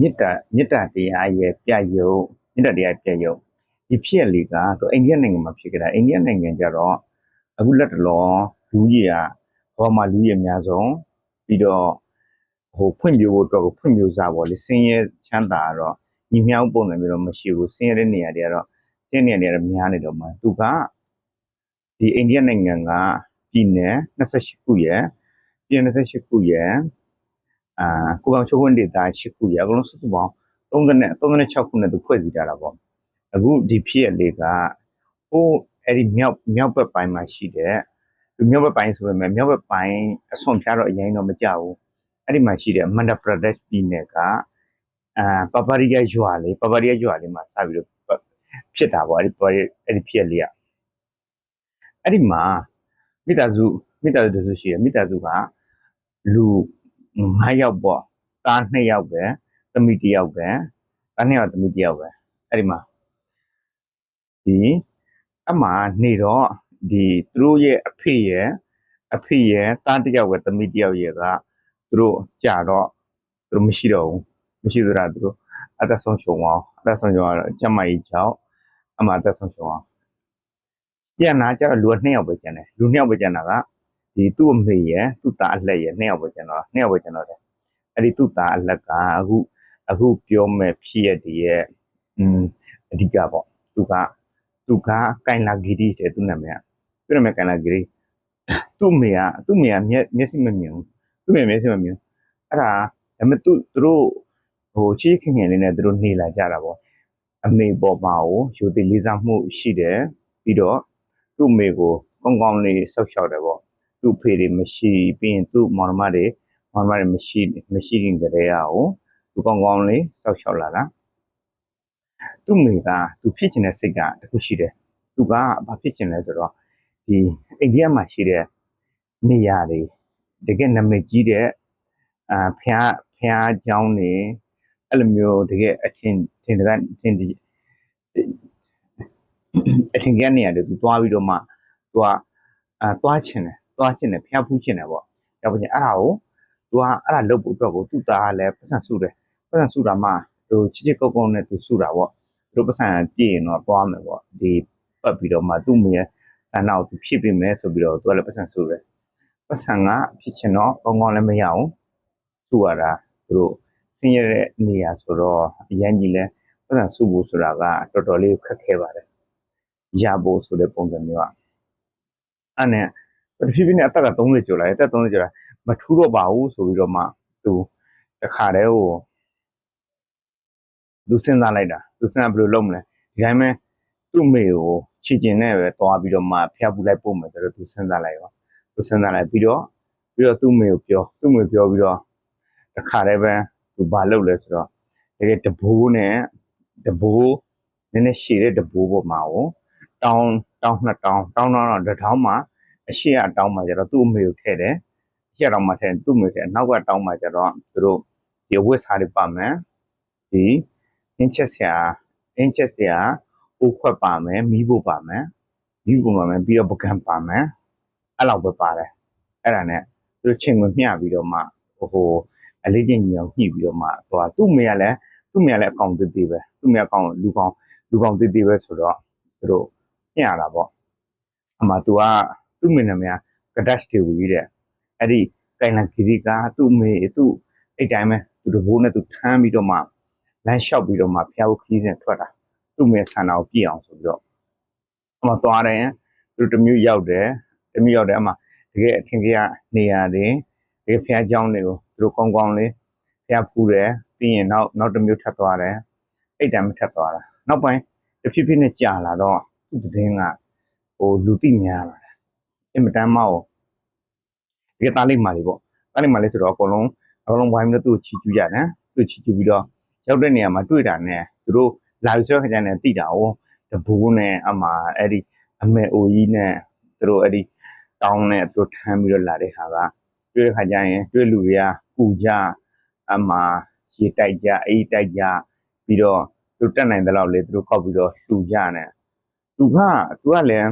မေတ္တာတရားရဲ့ပြယုတ်မေတ္တာတရားပြယုတ်ဒီဖြစ်ရလေးကသူအိန္ဒိယနိုင်ငံမှာဖြစ်ကြတာအိန္ဒိယနိုင်ငံကြတော့အခုလက်တလောလူကြီးကဘာမှလူကြီးအများဆုံးပြီးတော့ဖွံ့ဖြိုးဖို့အတွက်ကိုဖွံ့ဖြိုးစားပေါ့လေဆင်းရဲချမ်းသာတော့ညီမြောက်ပုံစံမျိုးတော့မရှိဘူးဆင်းရဲတဲ့နေရာတွေကတော့ဆင်းရဲနေရာတွေများနေတော့မှသူကဒီအိန္ဒိယနိုင်ငံကပြည်နယ်28ခုရဲ့ပြည်နယ်28ခုရဲ့ကိုကောင်ချိုးဝင်းဒေသ8ခုရဲ့အကုန်လုံးစုစုပေါင်း36ခုနဲ့သူဖွဲ့စည်းထားတာပေါ့အခုဒီဖြစ်ရလေးကဟိုအဲ့ဒီမြောက်ဘက်ပိုင်းမှာရှိတဲ့ဒီမြောက်ဘက်ပိုင်းဆိုပေမဲ့မြောက်ဘက်ပိုင်းအစွန်ဖြားတော့အရင်တော့မကြဘူးအဲ့ဒီမှာရှိတဲ့မန္တပရဒက်ပြည်နယ်ကပပရိယရွာလေးမှာစပြီးတော့ဖြစ်တာပေါ့အဲ့ဒီဖြစ်ရလေးကအဲ့ဒီမှာမိသားစုတစုရှိတယ်မိသားစုကလူ9ယောက်ပေါ့သား2ယောက်ပဲသမီး1ယောက်ပဲသား2ယောက်သမီး1ယောက်ပဲအဲ့ဒီမှာအမှနေတော့ဒီသူတို့ရဲ့အဖေရဲ့သား1ယောက်ပဲသမီး1ယောက်ရဲ့ကသူတို့ကြာတော့သူတို့မရှိတော့ဘူးမရှိသလားသူတို့အသက်ဆုံးရှုံးသွားအသက်ဆုံးရှုံးတော့ကျမကြီးကြောင့်အမှအသက်ဆုံးရှုံးသွားကျန်တာကျတော့လူ2ယောက်ပဲကျန်တယ်လူ2ယောက်ပဲကျန်တာကဒီသူ့အမေရဲ့သူ့သားအလှည့်ရဲ့2ယောက်ပဲကျန်တော့2ယောက်ပဲကျန်တော့တယ်အဲ့ဒီသူ့သားအလှည့်ကအခုပြောမဲ့ဖြစ်ရတဲ့ရဲ့အဓိကပေါ့သူကကိုင်လာဂီရီတဲ့သူနာမည်ကကိုင်လာဂီရီသူ့မေကမျက်စိမမြင်ဘူးသူ့မေမျက်စိမမြင်အဲ့ဒါဒါပေမဲ့သူတို့ချီးခင်ခင်လေးနဲ့သူတို့နေလာကြတာပေါ့အမေပေါ်မှာကိုယူတည်လေးစားမှုရှိတယ်ပြီးတော့သူ့မေကိုကောင်းကောင်းလေးဆောက်ရှောက်တယ်ပေါ့သူ့ဖေတွေမရှိပြီးရင်သူ့မောင်နှမတွေမရှိခင်ကတည်းကသူကောင်းကောင်းလေးဆောက်ရှောက်လာတာသူ့မေကသူဖြစ်ချင်တဲ့စိတ်ကတခုရှိတယ်သူကဘာဖြစ်ချင်လဲဆိုတော့ဒီအိန္ဒိယမှာရှိတဲ့နေရာတွေတကယ်နာမည်ကြီးတဲ့ဖျားเจ้าနေအဲ့လိုမျိုးတကယ်အထင်ကြီးနေရတယ်သူသွားပြီးတော့မှသူကသွားချင်တယ်ဖျားဖူးချင်တယ်ပေါ့အဲ့ဒါကိုသူကအဲ့ဒါလုပ်ဖို့အတွက်ကိုသူ့သားကလည်းပတ်စံစုတယ်ပတ်စံစုတာမှသူချစ်ကုန်းနဲ့သူစုတာပေါ့သူပတ်စံပြည့်ရင်တော့သွားမယ်ပေါ့ဒီပတ်ပြီးတော့မှသူ့မေဆန္ဒကိုသူဖြည့်ပေးမယ်ဆိုပြီးတော့သူကလည်းပတ်စံစုတယ်ပတ်စံကဖြစ်ချင်တော့ကောင်းကောင်းလည်းမရအောင်စုရတာသူတို့ဆင်းရဲတဲ့နေရာဆိုတော့အရင်ကြီးလဲပတ်စံစုဖို့ဆိုတာကတော်တော်လေးခက်ခဲပါတယ်ရဖို့ဆိုတဲ့ပုံစံမျိုးอ่ะအဲ့နဲ့တဖြည်းဖြည်းနဲ့အသက်က30ကျော်လာတယ်အသက်30ကျော်လာမထူးတော့ပါဘူးဆိုပြီးတော့မှသူတခါတည်းကိုသူစဉ်းစားလိုက်တာသူစဉ်းစားဘယ်လိုလုပ်မလဲဒီတိုင်းပဲသူ့မေကိုချစ်ကျင်နဲ့ပဲသွားပြီးတော့မှဖျက်ပူလိုက်ပို့မယ်ဆိုတော့သူစဉ်းစားလိုက်ရောသူစဉ်းစားလိုက်ပြီးတော့သူ့မေကိုပြောပြီးတော့တခါတည်းပဲသူဘာလုပ်လဲဆိုတော့တကယ်တဘိုးနည်းနည်းရှည်တဲ့တဘိုးပေါ်မှာကိုတောင်း2တောင်းတော့တစ်တောင်းမှာအရှိအတောင်းမှာကျတော့သူ့အမေကိုထည့်တယ်အရှိအတောင်းမှာထည့်သူ့အမေထည့်နောက်ကတောင်းမှာကျတော့သူတို့ဒီဝစ်စားတွေပါမယ်ဒီအင်းချက်ဆရာအိုးခွက်ပါမယ်မီးဖို့ပါမယ်ပြီးတော့ပကံပါမယ်အဲ့လောက်ပဲပါတယ်အဲ့ဒါနဲ့သူချင်းကိုမျှပြီးတော့မှအလေးချင်းညီအောင်ညှိပြီးတော့မှသွားသူ့မေကလည်းအကောင်သေးသေးပဲသူ့မေအကောင်လူကောင်သေးသေးပဲဆိုတော့သူတို့ညှရတာပေါ့အမှသူကသူ့မေနာမည်ကဒတ်တေဝီတဲ့အဲ့ဒီကိုင်လန်ဂီရီကသူ့မေသူ့အဲ့တိုင်းပဲသူတဘိုးနဲ့သူထမ်းပြီးတော့မှလမ်းလျှောက်ပြီးတော့မှဖျားဖို့ခီးစဉ်ထွက်တာသူ့မေဆန္ဒကိုပြည့်အောင်ဆိုပြီးတော့အမှသွားတယ်သူတမျိုးရောက်တယ်အမှတကယ်အထင်ကြီးနေရာတွေဒီဖျားเจ้าတွေကိုသူတို့ကောင်းကောင်းလေးဖျားဖူးတယ်ပြီးရင်နောက်တစ်မျိုးထပ်သွားတယ်အဲ့တိုင်းမထပ်သွားတာနောက်ပိုင်းတဖြည်းဖြည်းနဲ့ကြာလာတော့သူ့သတင်းကလူသိများလာတယ်အင်မတန်မှဒီသားလေးမာလေးပေါ့သားလေးမာလေးဆိုတော့အကုန်လုံးဝိုင်းပြီးတော့သူ့ကိုချီကျူးရတယ်သူ့ချီကျူးပြီးတော့ရောက်တဲ့နေရာမှာတွေ့တာနဲ့သူတို့လာပြီးဆိုတဲ့ခါကျရင်သိတာတဘိုးနဲ့အမှအဲ့ဒီအမေအိုကြီးနဲ့သူတို့အဲ့ဒီတောင်းနဲ့သူတို့ထမ်းပြီးတော့လာတဲ့ဟာကတွေ့တဲ့ခါကျရင်တွေ့လူတွေကပူကြအမှရေတိုက်ကြအေးတိုက်ကြပြီးတော့သူတက်နိုင်တဲ့လောက်လေသူတို့ခောက်ပြီးတော့လှူကြတယ်သူကလည်း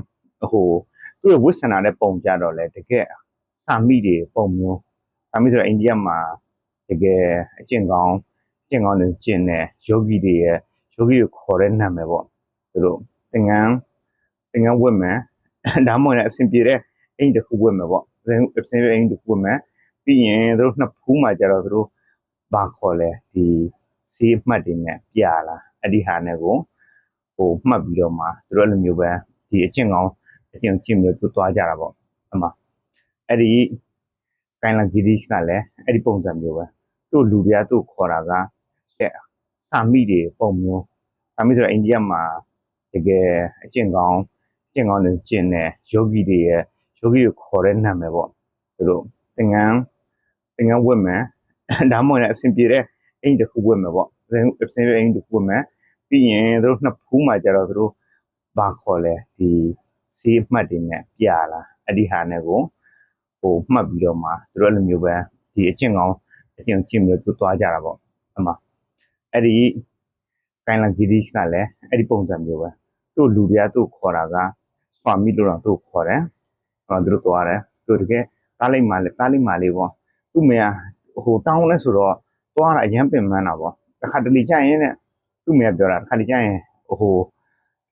သူ့ရဲ့ဝိဆန္ဒတဲ့ပုံကြတော့လေတကယ်စာမိတွေပုံမျိုးစာမိဆိုတော့အိန္ဒိယမှာတကယ်အကျင့်ကောင်း ကျင့်ကောင်းတွေကျင့်တဲ့ယောဂီတွေရဲ့ယောဂီကိုခေါ်တဲ့နာမည်ပေါ့သူတို့သင်္ကန်းဝတ်မယ်ဒါမှမဟုတ်လည်းအစဉ်ပြေတဲ့အင်တစ်ခုဝတ်မယ်ပေါ့အစဉ်ပြေအင်တစ်ခုဝတ်မယ်ပြီးရင်သူတို့နှစ်ဖူးမှာကျတော့သူတို့ဘာခေါ်လဲဒီဆေးမှတ်တွေနဲ့ပြလာအဲ့ဒီဟာနဲ့ကိုမှတ်ပြီးတော့မှသူတို့အဲ့လိုမျိုးပဲဒီအကျင့်ကောင်းအကျင့်ကျင့်မျိုးသူသွားကြတာပေါ့အမှအဲ့ဒီကိုင်လန်ဂီဒီကလည်းအဲ့ဒီပုံစံမျိုးပဲသူ့လူတွေကသူ့ခေါ်တာကစာမိတွေပုံမျိုးစာမိဆိုတော့အိန္ဒိယမှာတကယ်အကျင့်ကောင်းတွေကျင့်တဲ့ယောဂီတွေရဲ့ယောဂီကိုခေါ်တဲ့နာမည်ပေါ့သူတို့သင်္ကန်းဝတ်မယ်ဒါမှမဟုတ်လည်းအစဉ်ပြေတဲ့အင်တစ်ခုဝတ်မယ်ပေါ့အစဉ်ပြေအင်တစ်ခုဝတ်မယ်ပြီးရင်သူတို့နှစ်ဖူးမှာကျတော့သူတို့ဘာခေါ်လဲဒီဆေးမှတ်တွေနဲ့ပြလာအဲ့ဒီဟာနဲ့ကိုမှတ်ပြီးတော့မှသူတို့အဲ့လိုမျိုးပဲဒီအကျင့်ကောင်းအကျင့်မျိုးသူသွားကြတာပေါ့အမှအဲ့ဒီကိုင်လန်ဂီဒီကလည်းအဲ့ဒီပုံစံမျိုးပဲသူ့လူတွေကသူ့ခေါ်တာကဆွာမိလို့တော့သူ့ခေါ်တယ်သူတို့သွားတယ်သူတကယ်တားလိုက်မှလေးပေါ့သူ့မေကတောင်းလဲဆိုတော့သွားတာအရင်ပင်ပန်းတာပေါ့တစ်ခါတလေကြာရင်တဲ့သူ့မေကပြောတာတစ်ခါတလေကြာရင်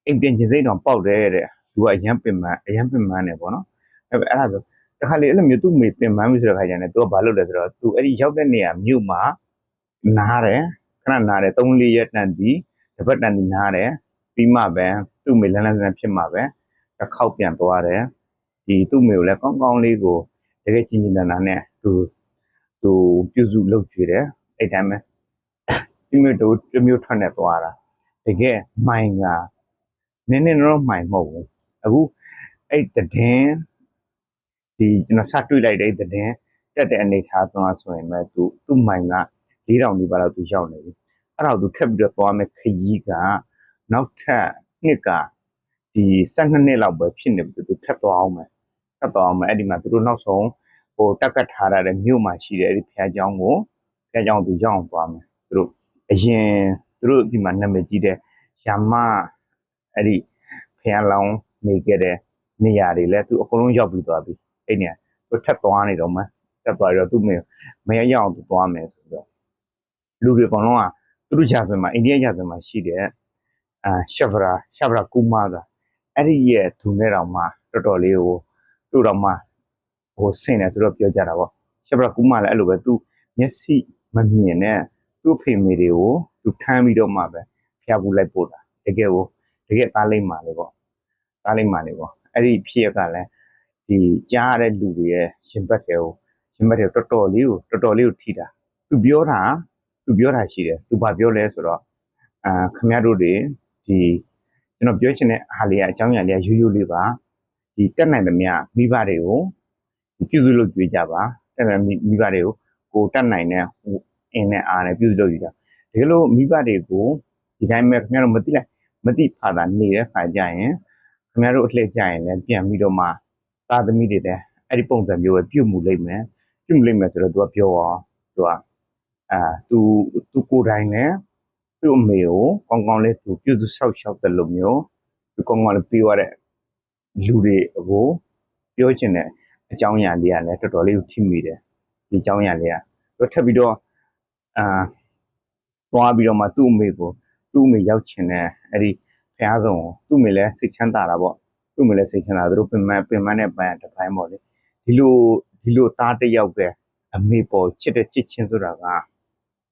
အိမ်ပြင်ချင်းစိတ်တောင်ပေါက်တယ်တဲ့သူကအရင်ပင်ပန်းတယ်ပေါ့နော်အဲ့ဒါဆိုတခါလေအဲ့လိုမျိုးသူ့မေပင်ပန်းပြီဆိုတဲ့ခါကျရင်သူကဘာလုပ်လဲဆိုတော့သူအဲ့ဒီရောက်တဲ့နေရာမြို့မှာနားတယ်ခဏနားတယ်3-4 ရက်တန်ပြီးတစ်ပတ်တန်ပြီးနားတယ်ပြီးမှပဲသူ့မေလန်းဖြစ်မှာပဲတစ်ခေါက်ပြန်သွားတယ်ဒီသူ့မေကိုလည်းကောင်းကောင်းလေးကိုတကယ်ကြည်နဲ့သူပြုစုလုပ်ကြွေတယ်အဲ့တိုင်းပဲဒီမျိုးတို့တမျိုးထွက်နေသွားတာတကယ်မိုင်ကနည်းတော့မိုင်မဟုတ်ဘူးအခုအဲ့တည်င်းဒီကျွန်တော်စတွေ့လိုက်တဲ့တည်င်းတက်တဲ့အနေထားသွားဆိုရင်ပဲသူ့မိုင်က4000နီးပါးလောက်သူရောက်နေပြီအဲ့ဒါကိုသူထပ်ပြီးတော့သွားမယ်ခရီးကနောက်ထပ်နှစ်ကဒီ12နှစ်လောက်ပဲဖြစ်နေပြီသူထပ်သွားအောင်မယ်အဲ့ဒီမှာသူတို့နောက်ဆုံးတက်ကတ်ထားရတဲ့မြို့မှာရှိတဲ့အဲ့ဒီဖျားเจ้าသူရောက်အောင်သွားမယ်သူတို့အရင်သူတို့ဒီမှာနာမည်ကြီးတဲ့ယာမအဲ့ဒီဖျားလောင်းနေခဲ့တဲ့နေရာတွေလည်းသူအကုန်လုံးရောက်ပြီးသွားပြီအဲ့နေသူထပ်သွားနေတော့မှထပ်သွားတော့သူမရအောင်သူသွားမယ်ဆိုတော့လူတွေအကုန်လုံးကသူတို့ဂျာဇန်မှာအိန္ဒိယဂျာဇန်မှာရှိတဲ့ရှဗရာကူမာကအဲ့ဒီရဲ့သူနဲ့တောင်မှတော်တော်လေးကိုသူ့တော်မှဆင်တယ်သူတို့ပြောကြတာပေါ့ရှဗရာကူမာလည်းအဲ့လိုပဲသူမျက်စိမမြင်တဲ့သူ့ဖေမေတွေကိုသူထမ်းပြီးတော့မှပဲဖျားဘူးလိုက်ပို့တာတကယ်သားလိမ့်မာလေပေါ့အဲ့ဒီဖြစ်ရကလည်းဒီကြားရတဲ့လူတွေရဲ့ရှင်ဘက်တွေတော်တော်လေးကိုထိတာသူပြောတာရှိတယ်သူဘာပြောလဲဆိုတော့ခင်ဗျားတို့တွေဒီကျွန်တော်ပြောချင်တဲ့အားလေးအကြောင်းအရာလေးရိုးလေးပါဒီတက်နိုင်သမျှမိဘတွေကိုပြုစုလုပ်ကြွေးကြပါတက်နိုင်မိဘတွေကိုတက်နိုင်တဲ့အင်းနဲ့အားနဲ့ပြုစုလုပ်ကြွေးကြတကယ်လို့မိဘတွေကိုဒီတိုင်းပဲခင်ဗျားတို့မသိဖာသာနေတဲ့ခါကြရင်ခင်ဗျားတို့အလှည့်ကြရင်လည်းပြန်ပြီးတော့မှသာသမီတွေလည်းအဲ့ဒီပုံစံမျိုးပဲပြုမှုလိမ့်မယ်ဆိုတော့သူကပြောအောင်သူကိုယ်တိုင်လည်းသူ့အမေကိုကောင်းကောင်းလေးသူပြုစုဆောက်ရှောက်တယ်လို့မျိုးသူကောင်းကောင်းလေးပြောရတဲ့လူတွေကိုပြောချင်တဲ့အကြောင်းအရာလေးကလည်းတော်တော်လေးကိုထိမိတယ်ဒီအကြောင်းအရာလေးကသူထပ်ပြီးတော့သွားပြီးတော့မှသူ့အမေရောက်ချင်တဲ့အဲ့ဒီဖျားဆုံးကိုသူ့အမေလည်းစိတ်ချမ်းသာတာပေါ့သူ့အမေလည်းစိတ်ချမ်းသာသူတို့ပင်မနဲ့ပန်းတစ်ပိုင်းပေါ့လေဒီလိုသားတစ်ယောက်ပဲအမေပေါ်ချစ်ချင်းဆိုတာက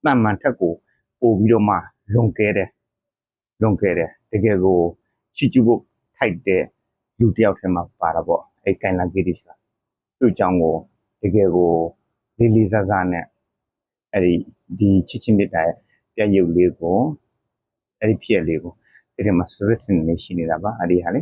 တန်မှန်ထက်ကိုပို့ပြီးတော့မှလွန်ကဲတယ်တကယ်ကိုချစ်ကျူဖို့ထိုက်တဲ့လူတစ်ယောက်ထဲမှာပါတာပေါ့အဲ့ကိုင်လာဂီဒီကသူ့အကြောင်းကိုတကယ်ကိုလေးစားနဲ့အဲ့ဒီချစ်ချင်းမြတ်တဲ့ပြည့်ရုပ်လေးကိုအဲ့ဒီဖြစ်လေးကိုဒီထဲမှာဆွဆွထင်းနေရှိနေတာပါအဲ့ဒီဟာလေ